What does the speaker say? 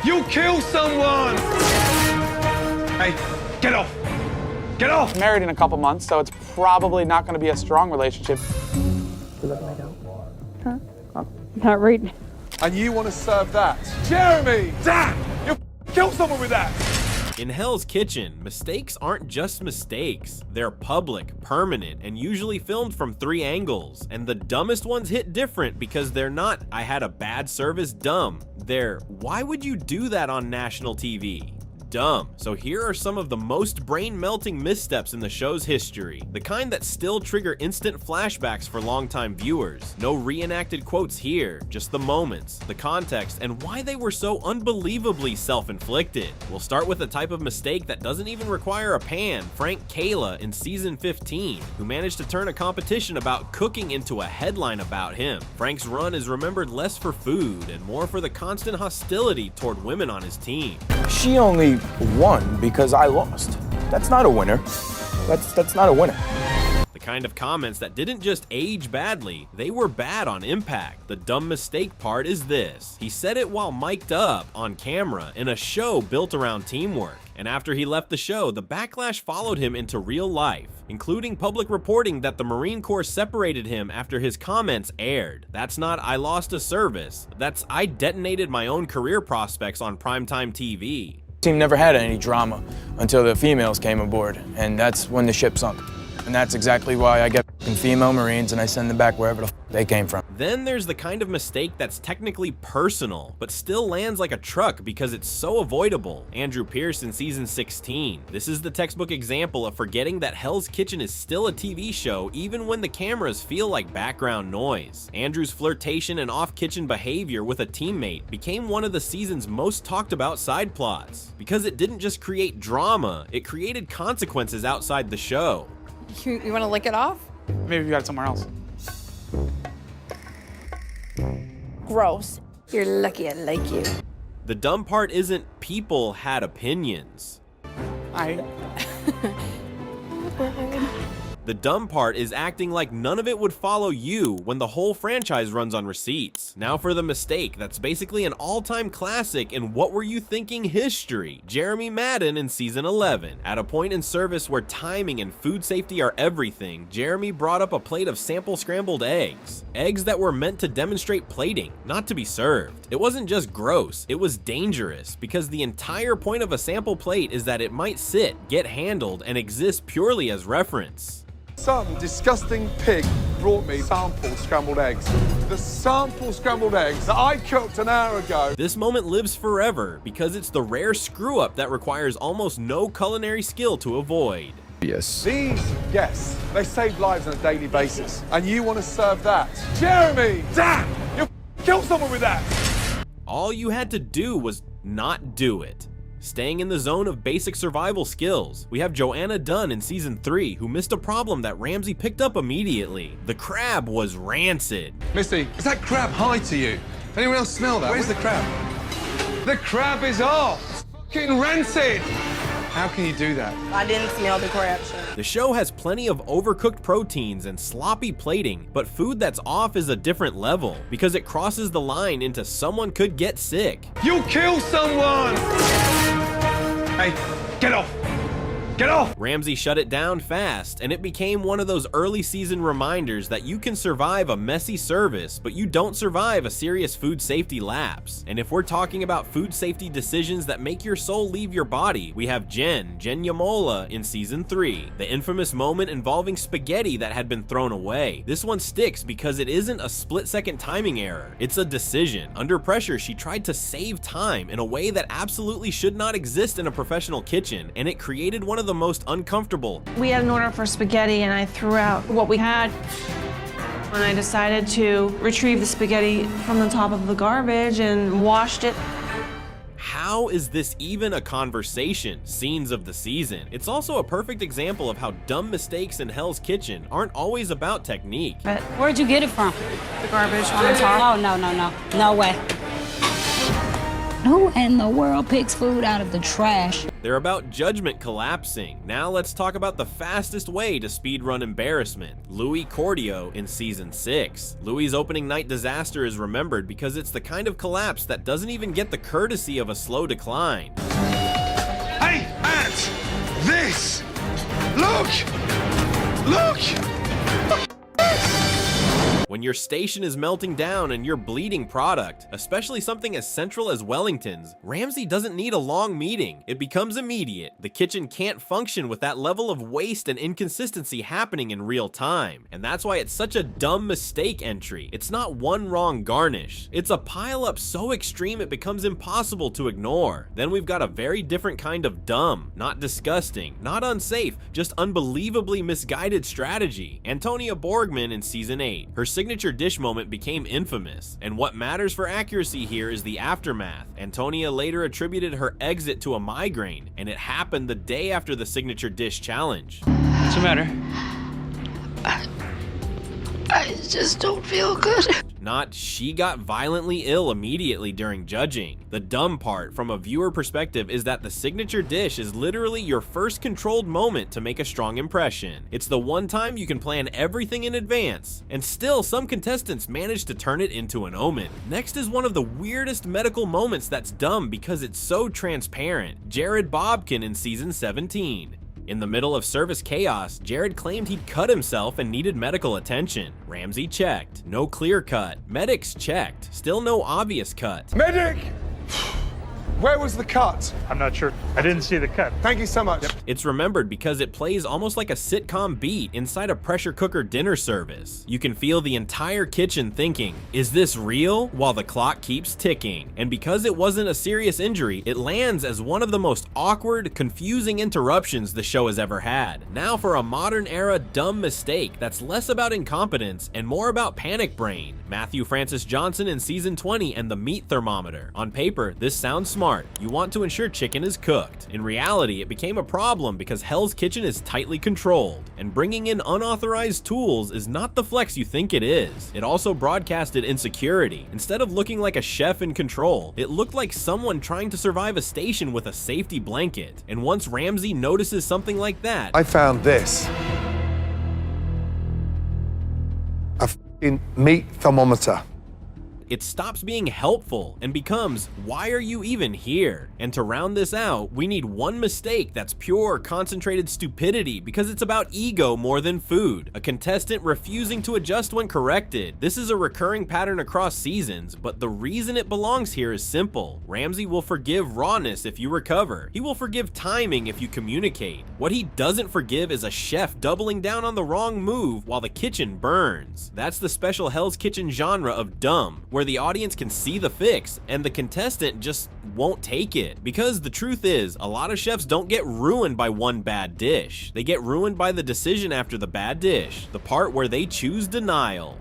You'll kill someone! Hey, get off! Get off! Married in a couple months, so it's probably not going to be a strong relationship. Huh? Oh, not right now. And you want to serve that? Jeremy! Damn! You'll kill someone with that! In Hell's Kitchen, mistakes aren't just mistakes. They're public, permanent, and usually filmed from 3 angles. And the dumbest ones hit different because they're not, I had a bad service, dumb. They're, why would you do that on national TV? Dumb. So here are some of the most brain-melting missteps in the show's history. The kind that still trigger instant flashbacks for longtime viewers. No reenacted quotes here, just the moments, the context, and why they were so unbelievably self-inflicted. We'll start with a type of mistake that doesn't even require a pan, Frank Kayla in season 15, who managed to turn a competition about cooking into a headline about him. Frank's run is remembered less for food and more for the constant hostility toward women on his team. She only won because I lost. That's not a winner. That's not a winner. The kind of comments that didn't just age badly, they were bad on impact. The dumb mistake part is this. He said it while mic'd up on camera in a show built around teamwork. And after he left the show, the backlash followed him into real life, including public reporting that the Marine Corps separated him after his comments aired. That's not I lost a service, that's I detonated my own career prospects on primetime TV. Team never had any drama until the females came aboard, and that's when the ship sunk. And that's exactly why I get female Marines and I send them back wherever the they came from. Then there's the kind of mistake that's technically personal, but still lands like a truck because it's so avoidable. Andrew Pierce in season 16. This is the textbook example of forgetting that Hell's Kitchen is still a TV show even when the cameras feel like background noise. Andrew's flirtation and off-kitchen behavior with a teammate became one of the season's most talked about side plots. Because it didn't just create drama, it created consequences outside the show. You want to lick it off? Maybe you got it somewhere else. Gross. You're lucky I like you. The dumb part isn't people had opinions. The dumb part is acting like none of it would follow you when the whole franchise runs on receipts. Now for the mistake that's basically an all-time classic in What Were You Thinking history. Jeremy Madden in season 11. At a point in service where timing and food safety are everything, Jeremy brought up a plate of sample scrambled eggs. Eggs that were meant to demonstrate plating, not to be served. It wasn't just gross, it was dangerous, because the entire point of a sample plate is that it might sit, get handled, and exist purely as reference. Some disgusting pig brought me sample scrambled eggs. The sample scrambled eggs that I cooked an hour ago. This moment lives forever because it's the rare screw-up that requires almost no culinary skill to avoid. Yes. These guests, they save lives on a daily basis. And you want to serve that? Jeremy! Damn! You'll kill someone with that! All you had to do was not do it. Staying in the zone of basic survival skills, we have Joanna Dunn in season 3 who missed a problem that Ramsay picked up immediately. The crab was rancid. Misty, is that crab high to you? Anyone else smell that? Where's the crab? The crab is off! It's fucking rancid! How can you do that? I didn't smell the crab, sir. The show has plenty of overcooked proteins and sloppy plating, but food that's off is a different level because it crosses the line into someone could get sick. You'll kill someone! Hey, get off! Get off! Ramsay shut it down fast, and it became one of those early season reminders that you can survive a messy service, but you don't survive a serious food safety lapse. And if we're talking about food safety decisions that make your soul leave your body, we have Jen Yamola in season 3, the infamous moment involving spaghetti that had been thrown away. This one sticks because it isn't a split-second timing error, it's a decision. Under pressure, she tried to save time in a way that absolutely should not exist in a professional kitchen, and it created one of the most uncomfortable. We had an order for spaghetti and I threw out what we had. And I decided to retrieve the spaghetti from the top of the garbage and washed it. How is this even a conversation? Scenes of the season. It's also a perfect example of how dumb mistakes in Hell's Kitchen aren't always about technique. But Where'd you get it from? the garbage on the top. Oh, no, no, no. No way. Who in the world picks food out of the trash? They're about judgment collapsing. Now let's talk about the fastest way to speedrun embarrassment. Louis Cordio in Season 6. Louis' opening night disaster is remembered because it's the kind of collapse that doesn't even get the courtesy of a slow decline. Hey, Ant! This! Look! Look! When your station is melting down and you're bleeding product, especially something as central as Wellington's, Ramsay doesn't need a long meeting. It becomes immediate. The kitchen can't function with that level of waste and inconsistency happening in real time. And that's why it's such a dumb mistake entry. It's not one wrong garnish. It's a pileup so extreme it becomes impossible to ignore. Then we've got a very different kind of dumb. Not disgusting, not unsafe, just unbelievably misguided strategy. Antonia Borgman in Season 8. Her signature dish moment became infamous, and what matters for accuracy here is the aftermath. Antonia later attributed her exit to a migraine, and it happened the day after the signature dish challenge. What's the matter? I just don't feel good. Not she got violently ill immediately during judging. The dumb part from a viewer perspective is that the signature dish is literally your first controlled moment to make a strong impression. It's the one time you can plan everything in advance, and still some contestants manage to turn it into an omen. Next is one of the weirdest medical moments that's dumb because it's so transparent. Jared Bobkin in Season 17. In the middle of service chaos, Jared claimed he'd cut himself and needed medical attention. Ramsay checked. No clear cut. Medics checked. Still no obvious cut. Medic! Where was the cut? I'm not sure. I didn't see the cut. Thank you so much. It's remembered because it plays almost like a sitcom beat inside a pressure cooker dinner service. You can feel the entire kitchen thinking, is this real? While the clock keeps ticking. And because it wasn't a serious injury, it lands as one of the most awkward, confusing interruptions the show has ever had. Now for a modern era dumb mistake that's less about incompetence and more about panic brain. Matthew Francis Johnson in Season 20 and the meat thermometer. On paper, this sounds smart. You want to ensure chicken is cooked. In reality, it became a problem because Hell's Kitchen is tightly controlled, and bringing in unauthorized tools is not the flex you think it is. It also broadcasted insecurity. Instead of looking like a chef in control, it looked like someone trying to survive a station with a safety blanket. And once Ramsay notices something like that, I found this. A f***ing meat thermometer. it stops being helpful and becomes, why are you even here? And to round this out, we need one mistake that's pure, concentrated stupidity because it's about ego more than food. A contestant refusing to adjust when corrected. This is a recurring pattern across seasons, but the reason it belongs here is simple. Ramsay will forgive rawness if you recover. He will forgive timing if you communicate. What he doesn't forgive is a chef doubling down on the wrong move while the kitchen burns. That's the special Hell's Kitchen genre of dumb, where the audience can see the fix and the contestant just won't take it. Because the truth is, a lot of chefs don't get ruined by one bad dish. They get ruined by the decision after the bad dish, the part where they choose denial.